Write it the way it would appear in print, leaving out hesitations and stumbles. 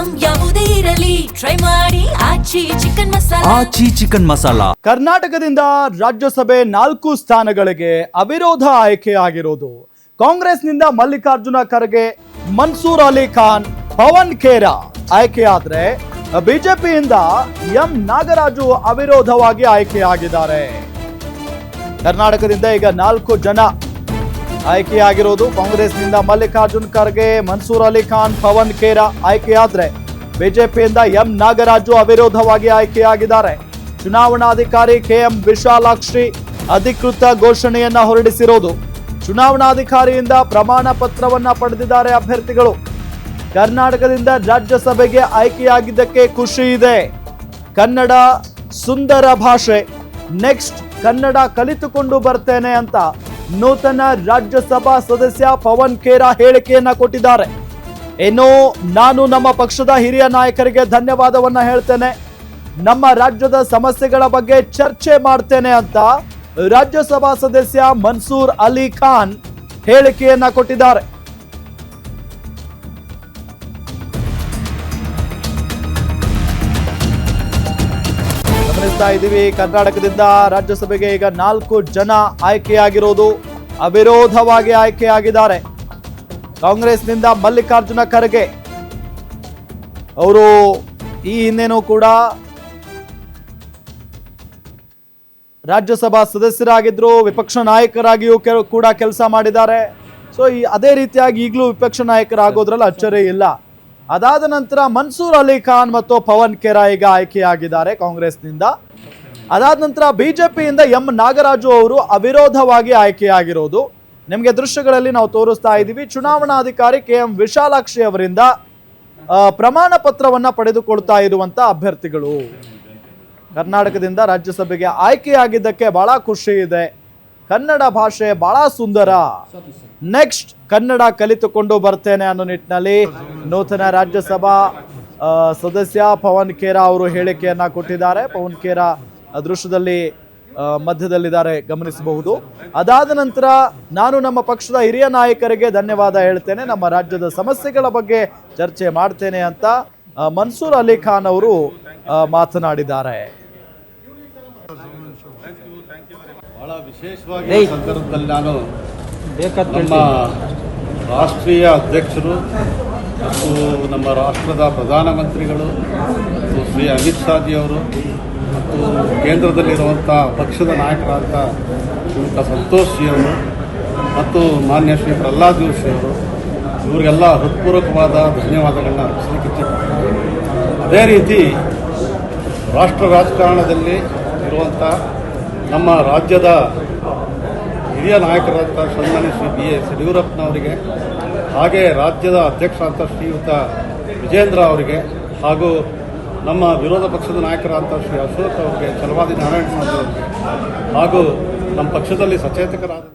Item ಯಾವುದೇ ಇರಲಿ try ಮಾಡಿ ಆಚಿ ಚಿಕನ್ ಮಸಾಲಾ. ಕರ್ನಾಟಕದಿಂದ ರಾಜ್ಯಸಭೆ 4 ಸ್ಥಾನಗಳಿಗೆ ಅವಿರೋಧ ಆಯ್ಕೆಯಾಗಿರೋದು. ಕಾಂಗ್ರೆಸ್ನಿಂದ ಮಲ್ಲಿಕಾರ್ಜುನ ಖರ್ಗೆ, ಮನ್ಸೂರ್ ಅಲಿ ಖಾನ್, ಪವನ್ ಖೇರಾ ಆಯ್ಕೆಯಾದ್ರೆ ಬಿಜೆಪಿಯಿಂದ ಎಂ ನಾಗರಾಜು ಅವಿರೋಧವಾಗಿ ಆಯ್ಕೆಯಾಗಿದ್ದಾರೆ. ಕರ್ನಾಟಕದಿಂದ ಈಗ 4 ಜನ ಆಯ್ಕೆಯಾಗಿರೋದು. ಕಾಂಗ್ರೆಸ್ನಿಂದ ಮಲ್ಲಿಕಾರ್ಜುನ್ ಖರ್ಗೆ, ಮನ್ಸೂರ್ ಅಲಿ ಖಾನ್, ಪವನ್ ಖೇರಾ ಆಯ್ಕೆಯಾದ್ರೆ ಬಿಜೆಪಿಯಿಂದ ಎಂ ನಾಗರಾಜು ಅವಿರೋಧವಾಗಿ ಆಯ್ಕೆಯಾಗಿದ್ದಾರೆ. ಚುನಾವಣಾಧಿಕಾರಿ ಕೆಎಂ ವಿಶಾಲಾಕ್ಷಿ ಅಧಿಕೃತ ಘೋಷಣೆಯನ್ನ ಹೊರಡಿಸಿರೋದು. ಚುನಾವಣಾಧಿಕಾರಿಯಿಂದ ಪ್ರಮಾಣ ಪತ್ರವನ್ನ ಪಡೆದಿದ್ದಾರೆ ಅಭ್ಯರ್ಥಿಗಳು. ಕರ್ನಾಟಕದಿಂದ ರಾಜ್ಯಸಭೆಗೆ ಆಯ್ಕೆಯಾಗಿದ್ದಕ್ಕೆ ಖುಷಿ ಇದೆ. ಕನ್ನಡ ಸುಂದರ ಭಾಷೆ, ನೆಕ್ಸ್ಟ್ ಕನ್ನಡ ಕಲಿತುಕೊಂಡು ಬರ್ತೇನೆ ಅಂತ ನೂತನ ರಾಜ್ಯಸಭಾ ಸದಸ್ಯ ಪವನ್ ಖೇರಾ ಹೇಳಿಕೆಯನ್ನ ಕೊಟ್ಟಿದ್ದಾರೆ. ಇನ್ನು ನಾನು ನಮ್ಮ ಪಕ್ಷದ ಹಿರಿಯ ನಾಯಕರಿಗೆ ಧನ್ಯವಾದವನ್ನ ಹೇಳ್ತೇನೆ, ನಮ್ಮ ರಾಜ್ಯದ ಸಮಸ್ಯೆಗಳ ಬಗ್ಗೆ ಚರ್ಚೆ ಮಾಡ್ತೇನೆ ಅಂತ ರಾಜ್ಯಸಭಾ ಸದಸ್ಯ ಮನ್ಸೂರ್ ಅಲಿ ಖಾನ್ ಹೇಳಿಕೆಯನ್ನ ಕೊಟ್ಟಿದ್ದಾರೆ. ಗಮನಿಸ್ತಾ ಇದ್ದೀವಿ, ಕರ್ನಾಟಕದಿಂದ ರಾಜ್ಯಸಭೆಗೆ ಈಗ 4 ಜನ ಆಯ್ಕೆಯಾಗಿರೋದು. ಅವಿರೋಧವಾಗಿ ಆಯ್ಕೆಯಾಗಿದ್ದಾರೆ. ಕಾಂಗ್ರೆಸ್ನಿಂದ ಮಲ್ಲಿಕಾರ್ಜುನ ಖರ್ಗೆ ಅವರು ಈ ಹಿಂದೆನೂ ಕೂಡ ರಾಜ್ಯಸಭಾ ಸದಸ್ಯರಾಗಿದ್ರು, ವಿಪಕ್ಷ ನಾಯಕರಾಗಿಯೂ ಕೂಡ ಕೆಲಸ ಮಾಡಿದ್ದಾರೆ. ಸೊ ಅದೇ ರೀತಿಯಾಗಿ ಈಗಲೂ ವಿಪಕ್ಷ ನಾಯಕರಾಗೋದ್ರಲ್ಲಿ ಅಚ್ಚರಿ ಇಲ್ಲ. ಅದಾದ ನಂತರ ಮನ್ಸೂರ್ ಅಲಿ ಖಾನ್ ಮತ್ತು ಪವನ್ ಖೇರಾ ಈಗ ಆಯ್ಕೆಯಾಗಿದ್ದಾರೆ ಕಾಂಗ್ರೆಸ್ನಿಂದ. ಅದಾದ ನಂತರ ಬಿಜೆಪಿಯಿಂದ ಎಂ ನಾಗರಾಜು ಅವರು ಅವಿರೋಧವಾಗಿ ಆಯ್ಕೆಯಾಗಿರೋದು. ನಿಮಗೆ ದೃಶ್ಯಗಳಲ್ಲಿ ನಾವು ತೋರಿಸ್ತಾ ಇದ್ದೀವಿ. ಚುನಾವಣಾಧಿಕಾರಿ ಕೆಎಂ ವಿಶಾಲಾಕ್ಷಿ ಅವರಿಂದ ಪ್ರಮಾಣ ಪತ್ರವನ್ನ ಪಡೆದುಕೊಳ್ತಾ ಇರುವಂತ ಅಭ್ಯರ್ಥಿಗಳು. ಕರ್ನಾಟಕದಿಂದ ರಾಜ್ಯಸಭೆಗೆ ಆಯ್ಕೆಯಾಗಿದ್ದಕ್ಕೆ ಬಹಳ ಖುಷಿ ಇದೆ. ಕನ್ನಡ ಭಾಷೆ ಬಹಳ ಸುಂದರ, ನೆಕ್ಸ್ಟ್ ಕನ್ನಡ ಕಲಿತುಕೊಂಡು ಬರ್ತೇನೆ ಅನ್ನೋ ನಿಟ್ಟಿನಲ್ಲಿ ನೂತನ ರಾಜ್ಯಸಭಾ ಸದಸ್ಯ ಪವನ್ ಖೇರಾ ಅವರು ಹೇಳಿಕೆಯನ್ನ ಕೊಟ್ಟಿದ್ದಾರೆ. ಪವನ್ ಖೇರಾ ದೃಶ್ಯದಲ್ಲಿ ಮಧ್ಯದಲ್ಲಿದ್ದಾರೆ, ಗಮನಿಸಬಹುದು. ಅದಾದ ನಂತರ ನಾನು ನಮ್ಮ ಪಕ್ಷದ ಹಿರಿಯ ನಾಯಕರಿಗೆ ಧನ್ಯವಾದ ಹೇಳ್ತೇನೆ, ನಮ್ಮ ರಾಜ್ಯದ ಸಮಸ್ಯೆಗಳ ಬಗ್ಗೆ ಚರ್ಚೆ ಮಾಡ್ತೇನೆ ಅಂತ ಮನ್ಸೂರ್ ಅಲಿ ಖಾನ್ ಅವರು ಮಾತನಾಡಿದ್ದಾರೆ. ಬಹಳ ವಿಶೇಷವಾಗಿ ಈ ಸಂದರ್ಭದಲ್ಲಿ ನಾನು ನಮ್ಮ ರಾಷ್ಟ್ರೀಯ ಅಧ್ಯಕ್ಷರು ಮತ್ತು ನಮ್ಮ ರಾಷ್ಟ್ರದ ಪ್ರಧಾನಮಂತ್ರಿಗಳು ಮತ್ತು ಶ್ರೀ ಅಮಿತ್ ಶಾಜಿ ಅವರು ಮತ್ತು ಕೇಂದ್ರದಲ್ಲಿರುವಂಥ ಪಕ್ಷದ ನಾಯಕರಾದ ಶ್ರೀಯುತ ಸಂತೋಷ್ ಜಿ ಅವರು ಮತ್ತು ಮಾನ್ಯ ಶ್ರೀ ಪ್ರಹ್ಲಾದ್ ಜೋಶಿ ಅವರು, ಇವರಿಗೆಲ್ಲ ಹೃತ್ಪೂರ್ವಕವಾದ ಧನ್ಯವಾದಗಳನ್ನ ಅರ್ಪಿಸಲಿಕ್ಕೆ. ಅದೇ ರೀತಿ ರಾಷ್ಟ್ರ ರಾಜಕಾರಣದಲ್ಲಿ ಇರುವಂಥ ನಮ್ಮ ರಾಜ್ಯದ ಹಿರಿಯ ನಾಯಕರಾದ ಸನ್ಮಾನ್ಯ ಶ್ರೀ BS ಯಡಿಯೂರಪ್ಪನವರಿಗೆ, ಹಾಗೆ ರಾಜ್ಯದ ಅಧ್ಯಕ್ಷರಾದ ಶ್ರೀಯುತ ವಿಜೇಂದ್ರ ಅವರಿಗೆ, ಹಾಗೂ ನಮ್ಮ ವಿರೋಧ ಪಕ್ಷದ ನಾಯಕರಾದ ಶ್ರೀ ಅಶೋಕ್ ಅವರಿಗೆ, ಛಲವಾದಿ ನಾರಾಯಣ ಸ್ವಾಮಿ ಅವರಿಗೆ, ಹಾಗೂ ನಮ್ಮ ಪಕ್ಷದಲ್ಲಿ ಸಚೇತಕರಾದ